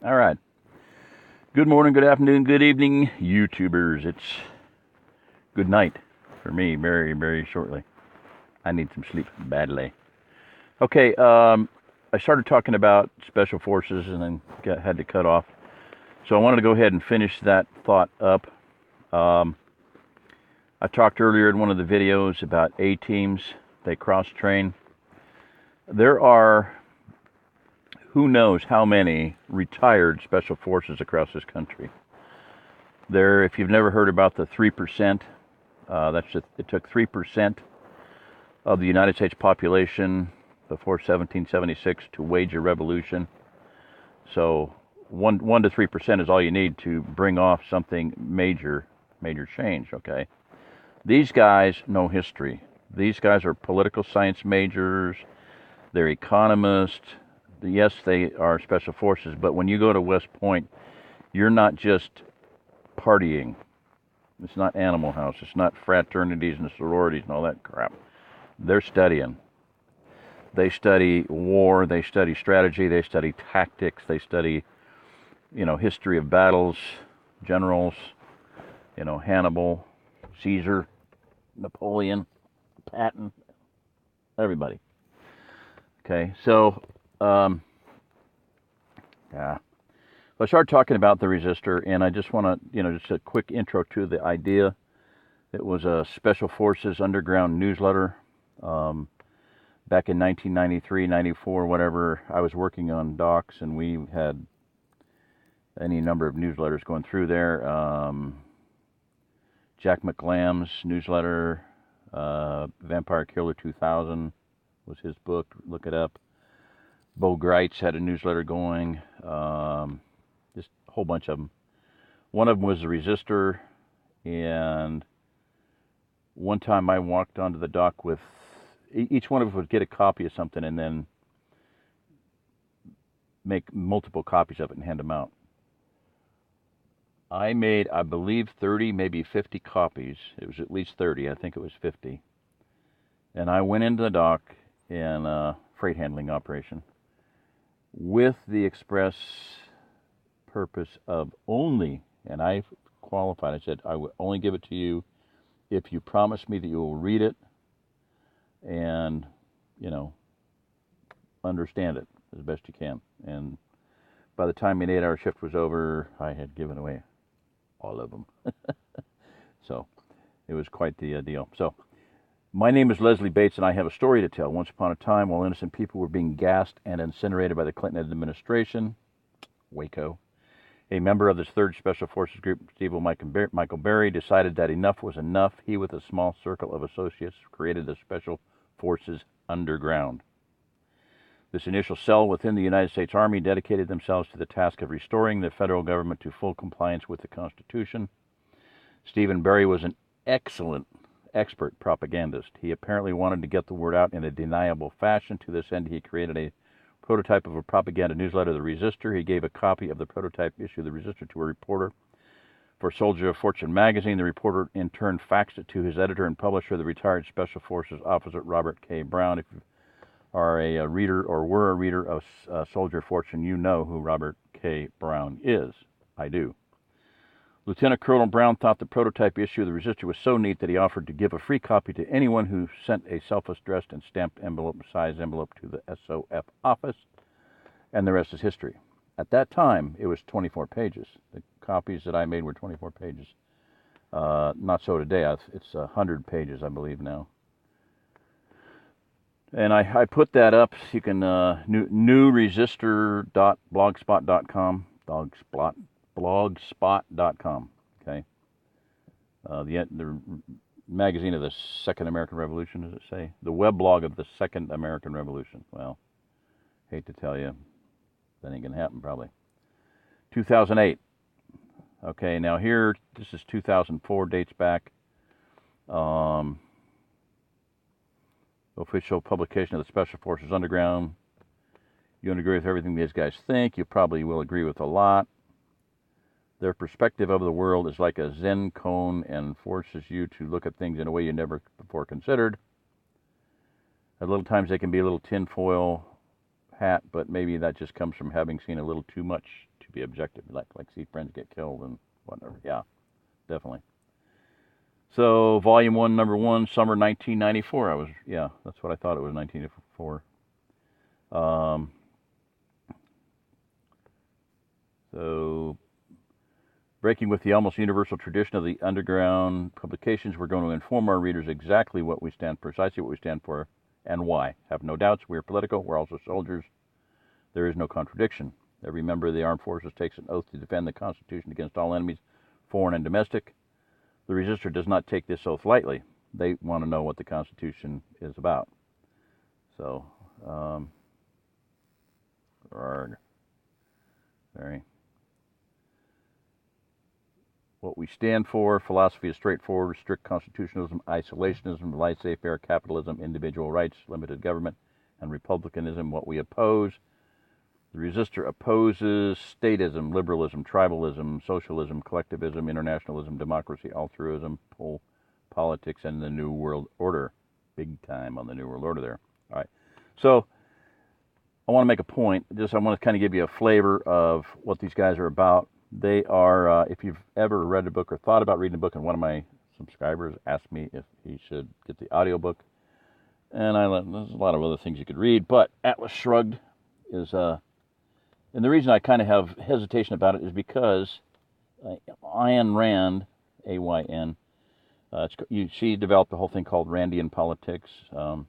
All right. Good morning, good afternoon, good evening, YouTubers. It's good night for me, very, very shortly. I need some sleep badly. Okay, I started talking about special forces and then had to cut off. So I wanted to go ahead and finish that thought up. Um, I talked earlier in one of the videos about A teams. They cross train. There are who knows how many retired special forces across this country. There, if you've never heard about the 3%, it took 3% of the United States population before 1776 to wage a revolution. So 1 to 3% is all you need to bring off something major change. Okay, these guys know history. These guys are political science majors. They're economists. Yes, they are special forces, but when you go to West Point, you're not just partying. It's not Animal House. It's not fraternities and sororities and all that crap. They're studying. They study war. They study strategy. They study tactics. They study, history of battles, generals, Hannibal, Caesar, Napoleon, Patton, everybody. Okay, so, yeah. So I started talking about the resistor, and I just want to, just a quick intro to the idea. It was a Special Forces underground newsletter. Back in 1993, 94, whatever, I was working on docs, and we had any number of newsletters going through there. Jack McLam's newsletter, Vampire Killer 2000 was his book. Look it up. Bo Greitz had a newsletter going. Just a whole bunch of them. One of them was the Resistor, and one time I walked onto the dock with each one of us would get a copy of something and then make multiple copies of it and hand them out. I made, I believe, 30, maybe 50 copies. It was at least 30. I think it was 50. And I went into the dock in a freight handling operation with the express purpose of only, and I qualified, I said, I will only give it to you if you promise me that you will read it and, understand it as best you can. And by the time an 8-hour shift was over, I had given away all of them. So it was quite the deal. So my name is Leslie Bates, and I have a story to tell. Once upon a time, while innocent people were being gassed and incinerated by the Clinton administration, Waco, a member of this 3rd Special Forces Group, Steve Michael Berry, decided that enough was enough. He, with a small circle of associates, created the Special Forces Underground. This initial cell within the United States Army dedicated themselves to the task of restoring the federal government to full compliance with the Constitution. Stephen Berry was an excellent expert propagandist. He apparently wanted to get the word out in a deniable fashion. To this end, he created a prototype of a propaganda newsletter, The Resistor. He gave a copy of the prototype issue of The Resistor to a reporter for Soldier of Fortune magazine. The reporter in turn faxed it to his editor and publisher, the retired Special Forces officer Robert K. Brown. If you are a reader or were a reader of Soldier of Fortune, you know who Robert K. Brown is. I do. Lieutenant Colonel Brown thought the prototype issue of The Resistor was so neat that he offered to give a free copy to anyone who sent a self-addressed and stamped size envelope to the SOF office, and the rest is history. At that time, it was 24 pages. The copies that I made were 24 pages. Not so today. It's 100 pages, I believe, now. And I put that up. You can newresistor.blogspot.com. Blogspot.com. Okay. The magazine of the Second American Revolution, does it say? The weblog of the Second American Revolution. Well, hate to tell you, that ain't gonna happen probably. 2008. Okay, now here, this is 2004, dates back. Official publication of the Special Forces Underground. You don't agree with everything these guys think. You probably will agree with a lot. Their perspective of the world is like a Zen cone and forces you to look at things in a way you never before considered. At little times they can be a little tinfoil hat, but maybe that just comes from having seen a little too much to be objective, like see friends get killed and whatever. Yeah, definitely. So, Volume 1, Number 1, Summer 1994. That's what I thought it was, 1994. So, breaking with the almost universal tradition of the underground publications, we're going to inform our readers exactly precisely what we stand for, and why. Have no doubts, we are political, we're also soldiers. There is no contradiction. Every member of the armed forces takes an oath to defend the Constitution against all enemies, foreign and domestic. The resistor does not take this oath lightly. They want to know what the Constitution is about. So, very. What we stand for, philosophy is straightforward: strict constitutionalism, isolationism, laissez-faire capitalism, individual rights, limited government, and republicanism. What we oppose: the resistor opposes statism, liberalism, tribalism, socialism, collectivism, internationalism, democracy, altruism, politics, and the New World Order. Big time on the New World Order there. All right. So I want to make a point. I want to kind of give you a flavor of what these guys are about. They are, if you've ever read a book or thought about reading a book, and one of my subscribers asked me if he should get the audiobook, and there's a lot of other things you could read, but Atlas Shrugged is, and the reason I kind of have hesitation about it is because Ayn Rand, A-Y-N, she developed a whole thing called Randian politics, but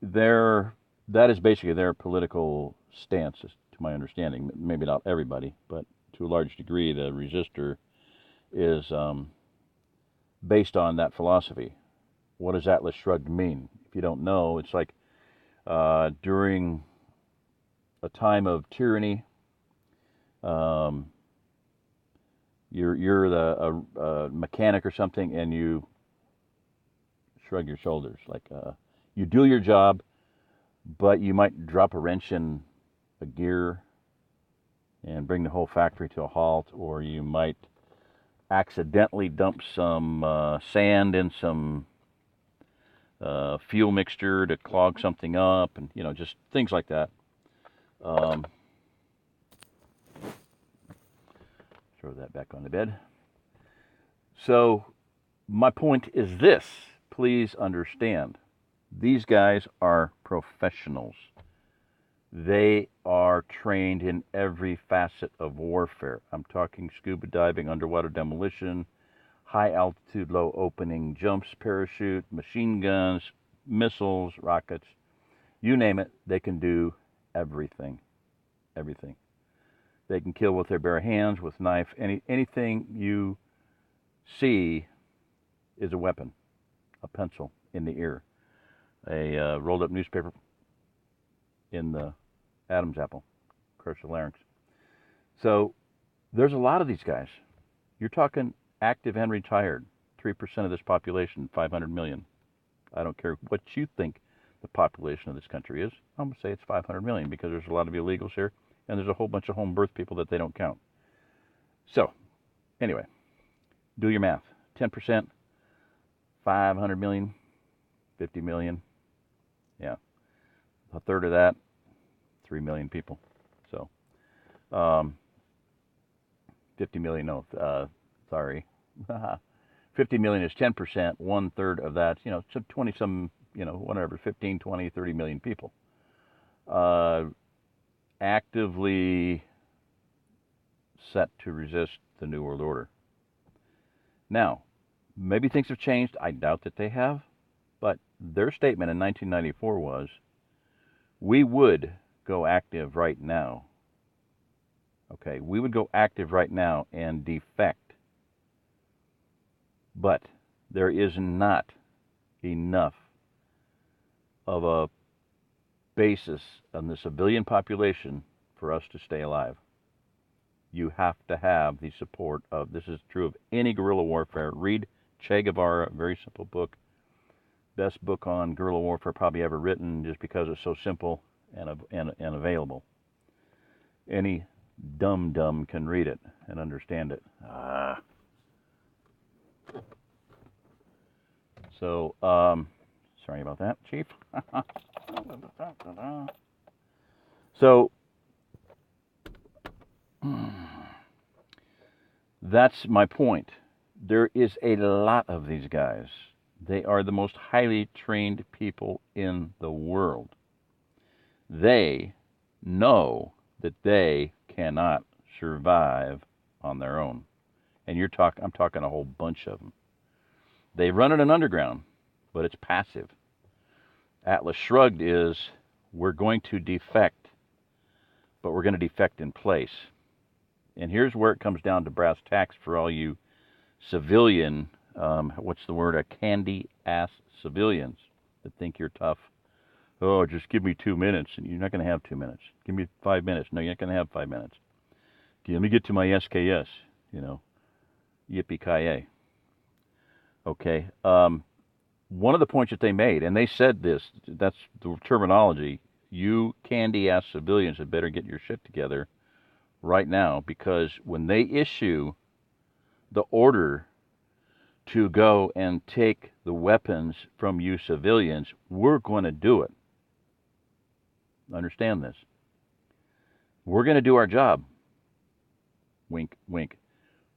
that is basically their political stance, to my understanding. Maybe not everybody, but to a large degree, the resistor is based on that philosophy. What does Atlas Shrugged mean? If you don't know, it's like during a time of tyranny, you're a mechanic or something, and you shrug your shoulders, like you do your job, but you might drop a wrench in a gear and bring the whole factory to a halt, or you might accidentally dump some sand in some fuel mixture to clog something up, and just things like that. Throw that back on the bed. So my point is this: please understand, these guys are professionals. They are trained in every facet of warfare. I'm talking scuba diving, underwater demolition, high altitude, low opening jumps, parachute, machine guns, missiles, rockets, you name it. They can do everything. Everything. They can kill with their bare hands, with knife. Anything you see is a weapon. A pencil in the ear, a rolled up newspaper in the Adam's apple, crush the larynx. So there's a lot of these guys. You're talking active and retired. 3% of this population, 500 million. I don't care what you think the population of this country is. I'm going to say it's 500 million because there's a lot of illegals here, and there's a whole bunch of home birth people that they don't count. So, anyway, do your math. 10%, 500 million, 50 million. Yeah. A third of that, 3 million people. So, 50 million, no, sorry. 50 million is 10%, 1/3 of that, so 20 some, whatever, 15, 20, 30 million people. Actively set to resist the New World Order. Now, maybe things have changed. I doubt that they have. But their statement in 1994 was, we would go active right now. Okay, we would go active right now and defect. But there is not enough of a basis on the civilian population for us to stay alive. You have to have the support of, this is true of any guerrilla warfare. Read Che Guevara, very simple book. Best book on guerrilla warfare probably ever written, just because it's so simple and available. Any dum-dum can read it and understand it. So, sorry about that, Chief. So that's my point. There is a lot of these guys. They are the most highly trained people in the world. They know that they cannot survive on their own. And I'm talking a whole bunch of them. They run it an underground, but it's passive. Atlas Shrugged is, we're going to defect, but we're going to defect in place. And here's where it comes down to brass tacks for all you civilian, what's the word, a candy-ass civilians that think you're tough. Oh, just give me 2 minutes. And you're not going to have 2 minutes. Give me 5 minutes. No, you're not going to have 5 minutes. Okay, let me get to my SKS, yippee-ki-yay. Okay. One of the points that they made, and they said this, that's the terminology, you candy-ass civilians had better get your shit together right now, because when they issue the order to go and take the weapons from you civilians, we're going to do it. Understand this. We're going to do our job. Wink, wink.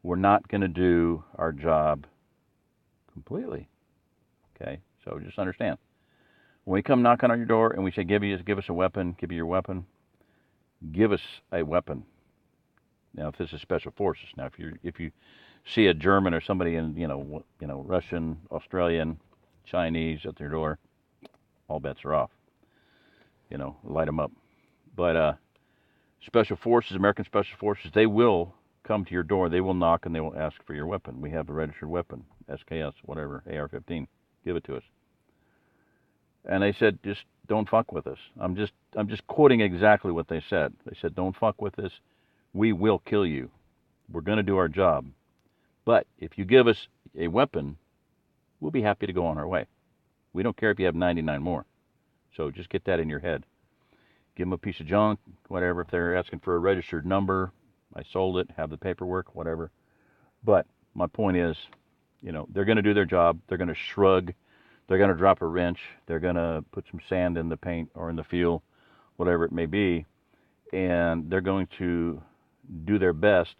We're not going to do our job completely. Okay? So just understand. When we come knocking on your door and we say, give us a weapon, give you your weapon, give us a weapon. Now, if this is special forces, now if you see a German or somebody in Russian, Australian, Chinese at their door, all bets are off. Light them up. But special forces, American special forces, they will come to your door. They will knock and they will ask for your weapon. We have a registered weapon, SKS, whatever, AR-15. Give it to us. And they said, just don't fuck with us. I'm just quoting exactly what they said. They said, don't fuck with us. We will kill you. We're going to do our job. But if you give us a weapon, we'll be happy to go on our way. We don't care if you have 99 more. So just get that in your head. Give them a piece of junk, whatever. If they're asking for a registered number, I sold it, have the paperwork, whatever. But my point is, they're going to do their job. They're going to shrug. They're going to drop a wrench. They're going to put some sand in the paint or in the fuel, whatever it may be. And they're going to do their best,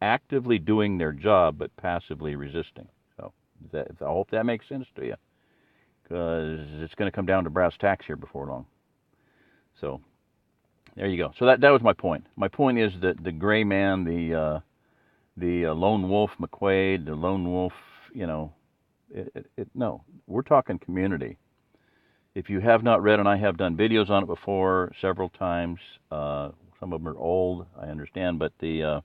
actively doing their job, but passively resisting. So I hope that makes sense to you, because it's going to come down to brass tacks here before long. So there you go. So that was my point. My point is that the gray man, the lone wolf McQuaid, the lone wolf, no, we're talking community. If you have not read, and I have done videos on it before several times, some of them are old, I understand, but the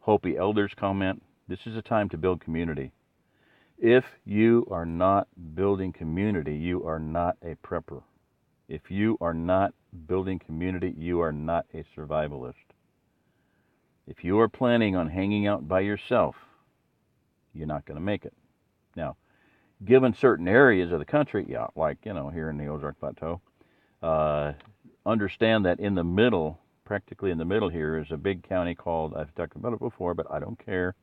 Hopi elders comment, this is a time to build community. If you are not building community, you are not a prepper. If you are not building community, you are not a survivalist. If you are planning on hanging out by yourself, you're not going to make it. Now, given certain areas of the country, yeah, like, here in the Ozark Plateau, understand that in the middle, practically in the middle here, is a big county called, I've talked about it before, but I don't care,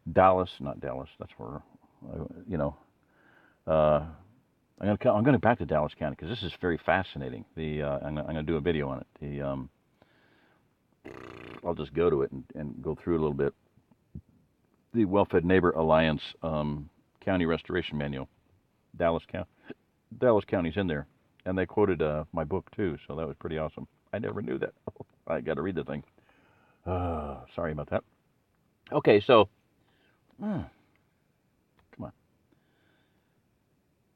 not Dallas, that's where, I'm going back to Dallas County because this is very fascinating. I'm going to do a video on it. I'll just go to it and go through it a little bit. The Well-Fed Neighbor Alliance County Restoration Manual. Dallas County's in there, and they quoted my book too, so that was pretty awesome. I never knew that. I got to read the thing. Sorry about that. Okay, so come on.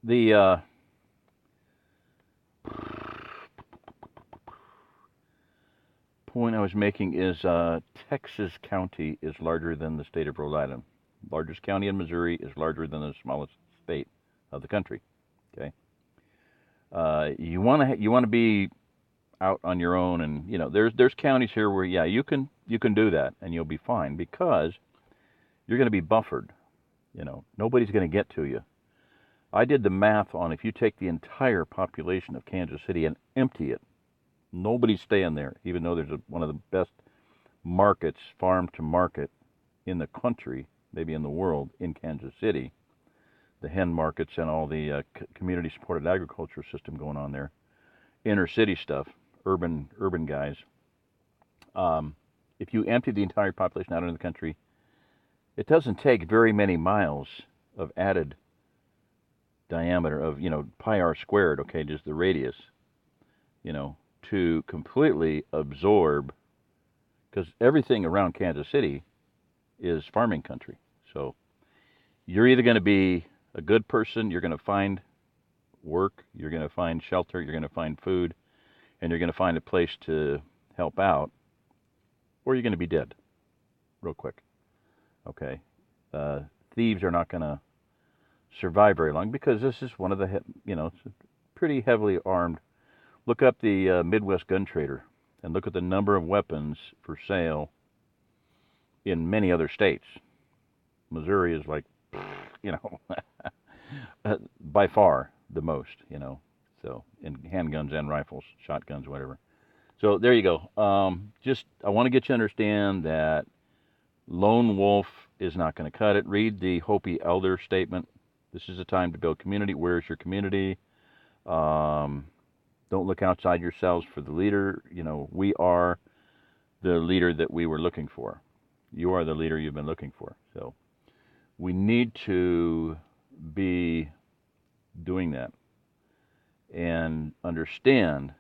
The point I was making is Texas County is larger than the state of Rhode Island. Largest county in Missouri is larger than the smallest state of the country. Okay. You want to be out on your own, and there's counties here where you can do that and you'll be fine, because you're going to be buffered. Nobody's going to get to you. I did the math on, if you take the entire population of Kansas City and empty it, nobody's staying there, even though there's one of the best markets, farm to market, in the country, maybe in the world, in Kansas City. the hen markets and all the community-supported agriculture system going on there, inner city stuff, urban guys. If you empty the entire population out into the country, it doesn't take very many miles of added diameter of, pi r squared, okay, just the radius, to completely absorb, because everything around Kansas City is farming country. So you're either going to be a good person, you're going to find work, you're going to find shelter, you're going to find food, and you're going to find a place to help out, or you're going to be dead real quick. Okay? Thieves are not going to survive very long, because this is one of the, it's pretty heavily armed. Look up the Midwest Gun Trader and look at the number of weapons for sale in many other states. Missouri is like, by far the most, so in handguns and rifles, shotguns, whatever. So there you go. I want to get you to understand that lone wolf is not going to cut it. Read the Hopi Elder Statement. This is a time to build community. Where's your community? Don't look outside yourselves for the leader. We are the leader that we were looking for. You are the leader you've been looking for. So we need to be doing that and understand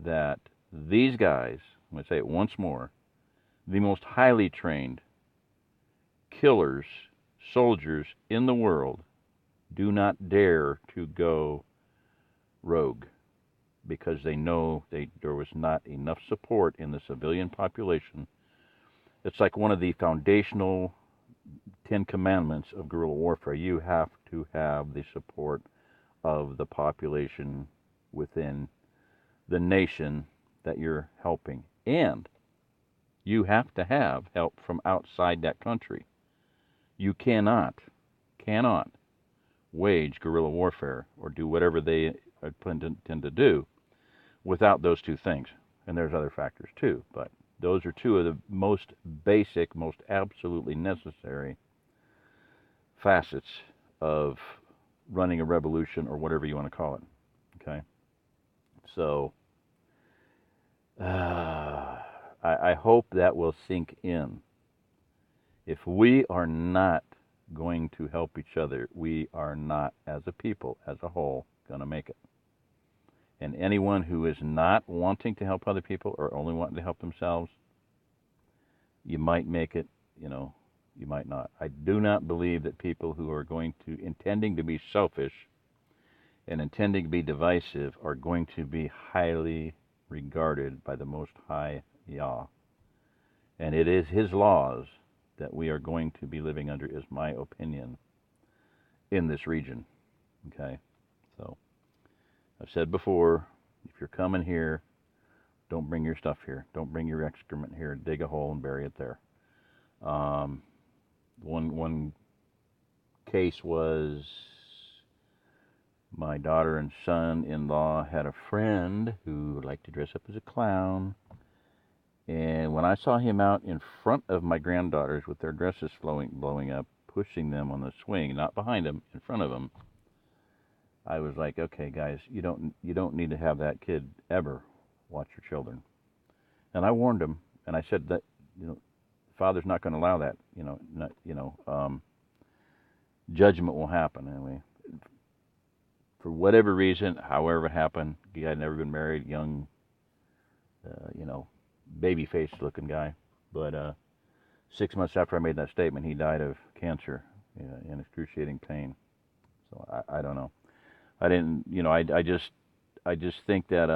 that these guys, I'm going to say it once more, the most highly trained killers, soldiers in the world, do not dare to go rogue, because they know there was not enough support in the civilian population. It's like one of the foundational 10 commandments of guerrilla warfare. You have to have the support of the population within the nation that you're helping. And you have to have help from outside that country. You cannot wage guerrilla warfare or do whatever they tend to do without those two things. And there's other factors too, but those are two of the most basic, most absolutely necessary facets of running a revolution, or whatever you want to call it. Okay? So I hope that will sink in. If we are not going to help each other, we are not, as a people, as a whole, going to make it. And anyone who is not wanting to help other people, or only wanting to help themselves, you might make it, you might not. I do not believe that people who are intending to be selfish and intending to be divisive are going to be highly regarded by the Most High Yah. And it is His laws that we are going to be living under, is my opinion, in this region. Okay? So I've said before, if you're coming here, don't bring your stuff here. Don't bring your excrement here. Dig a hole and bury it there. One case was my daughter and son-in-law had a friend who liked to dress up as a clown. And when I saw him out in front of my granddaughters with their dresses blowing up, pushing them on the swing, not behind them, in front of them, I was like, okay, guys, you don't need to have that kid ever watch your children. And I warned him, and I said that, Father's not going to allow that. Judgment will happen. Anyway, for whatever reason, however it happened, he had never been married, young, baby-faced looking guy. But 6 months after I made that statement, he died of cancer in excruciating pain. So I don't know. I didn't, I just think that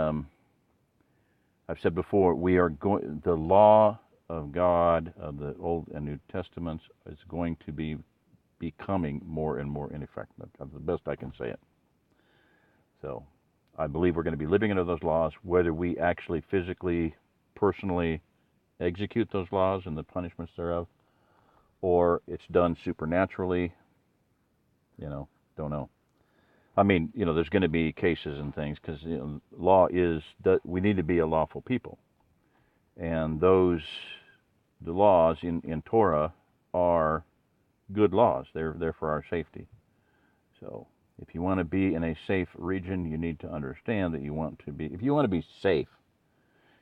I've said before, we are going. The law of God of the Old and New Testaments is going to be becoming more and more ineffective. That's the best I can say it. So I believe we're going to be living under those laws, whether we actually physically, personally execute those laws and the punishments thereof, or it's done supernaturally. Don't know. I mean, there's going to be cases and things, because law is, we need to be a lawful people. And the laws in Torah are good laws. They're for our safety. So if you want to be in a safe region, you need to understand that you want to be, if you want to be safe,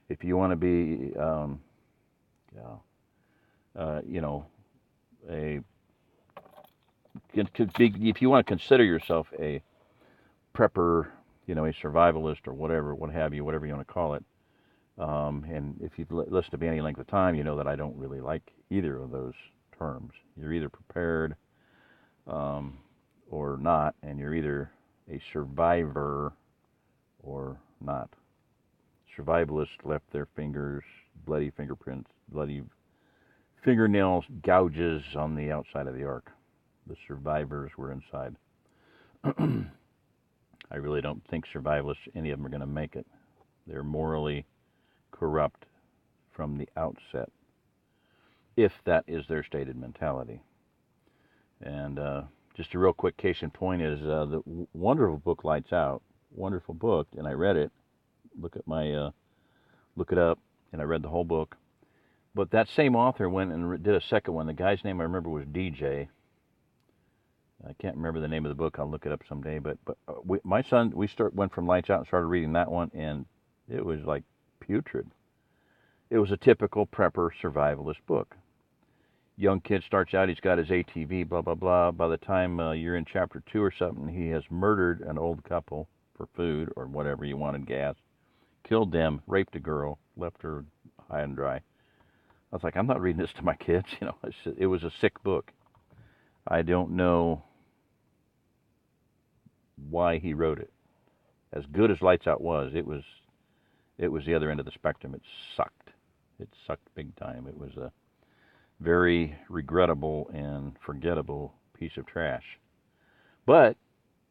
if you want to be, yeah, you know, a, if you want to consider yourself a prepper, you know, a survivalist or whatever, what have you, whatever you want to call it. And if you've listened to me any length of time, you know that I don't really like either of those terms. You're either prepared or not, and you're either a survivor or not. Survivalists left their fingers, bloody fingerprints, bloody fingernails, gouges on the outside of the ark. The survivors were inside. I really don't think survivalists, any of them, are going to make it. They're morally corrupt from the outset, if that is their stated mentality. And just a real quick case in point is the wonderful book Lights Out. Wonderful book, and I read it. Look it up, and I read the whole book. But that same author went and did a second one. The guy's name I remember was DJ. I can't remember the name of the book. I'll look it up someday. But my son, went from Lights Out and started reading that one, and it was like putrid. It was a typical prepper survivalist book. Young kid starts out, he's got his ATV, blah, blah, blah. By the time you're in chapter 2 or something, he has murdered an old couple for food or whatever you wanted, gas, killed them, raped a girl, left her high and dry. I was like, I'm not reading this to my kids. You know, it was a sick book. I don't know why he wrote it. As good as Lights Out was, it was the other end of the spectrum. It sucked. It sucked big time. It was a very regrettable and forgettable piece of trash. But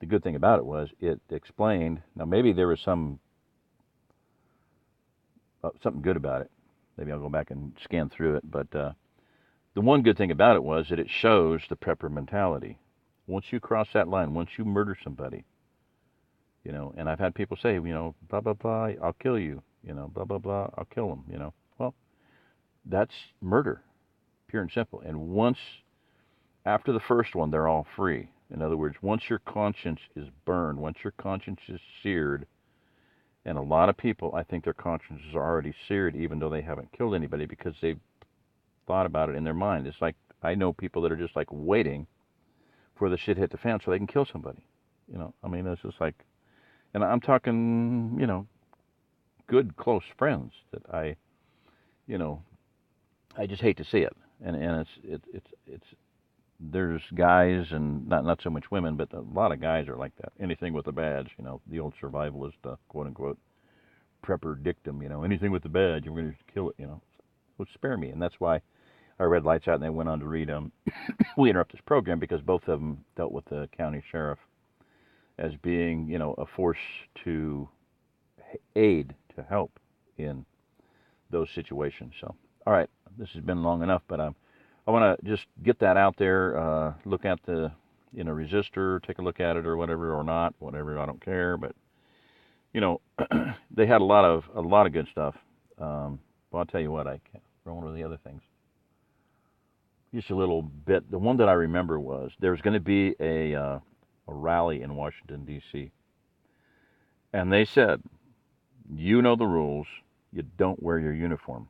the good thing about it was it explained. Now maybe there was something good about it. Maybe I'll go back and scan through it. But the one good thing about it was that it shows the prepper mentality. Once you cross that line, once you murder somebody, you know, and I've had people say, you know, blah, blah, blah, I'll kill you, you know, blah, blah, blah, I'll kill them, you know. Well, that's murder, pure and simple. And once, after the first one, they're all free. In other words, once your conscience is burned, once your conscience is seared, and a lot of people, I think their consciences are already seared even though they haven't killed anybody because they've thought about it in their mind. It's like, I know people that are just like waiting for the shit hit the fan so they can kill somebody. You know, I mean, it's just like, and I'm talking, you know, good, close friends that I, you know, I just hate to see it. And it's there's guys and not so much women, but a lot of guys are like that. Anything with a badge, you know, the old survivalist, quote unquote, prepper dictum, you know, anything with the badge, we're going to kill it, you know. So spare me. And that's why I read Lights Out and they went on to read We Interrupt This Program, because both of them dealt with the county sheriff as being, you know, a force to aid, to help in those situations. So, all right, this has been long enough, but I want to just get that out there. Look at the, you know, resistor, take a look at it or whatever, or not, whatever. I don't care, but you know, they had a lot of good stuff. Well, I'll tell you what, I can't remember one of the other things. Just a little bit. The one that I remember was there's going to be a rally in Washington, D.C. And they said, you know the rules. You don't wear your uniform.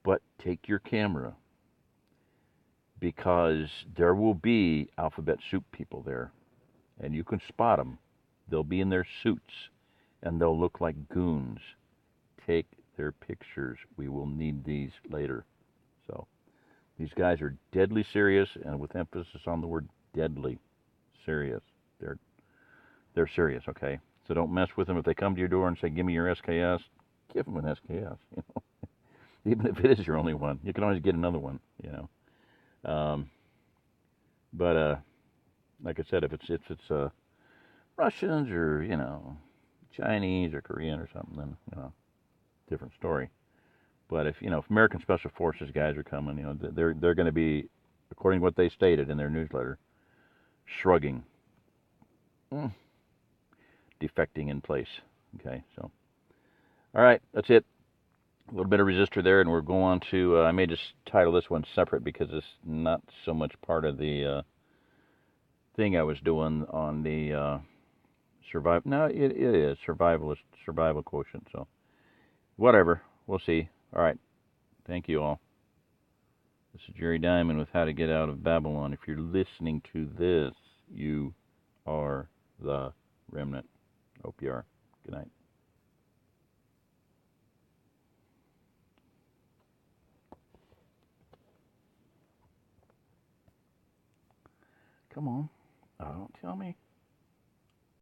But take your camera, because there will be alphabet soup people there. And you can spot them. They'll be in their suits, and they'll look like goons. Take their pictures. We will need these later. So these guys are deadly serious, and with emphasis on the word deadly serious. They're serious, okay? So don't mess with them. If they come to your door and say, give me your SKS, give them an SKS, you know. Even if it is your only one. You can always get another one, you know. But like I said, if it's Russians or, you know, Chinese or Korean or something, then, you know, different story. But if, you know, if American Special Forces guys are coming, you know, they're going to be, according to what they stated in their newsletter, shrugging, defecting in place. Okay, so, all right, that's it. A little bit of resistor there, and we're going on to, I may just title this one separate because it's not so much part of the thing I was doing on the survival. No, it is survival quotient. So whatever, we'll see. All right, thank you all. This is Jerry Diamond with How to Get Out of Babylon. If you're listening to this, you are the remnant. Hope you are. Good night. Come on. Oh, don't tell me.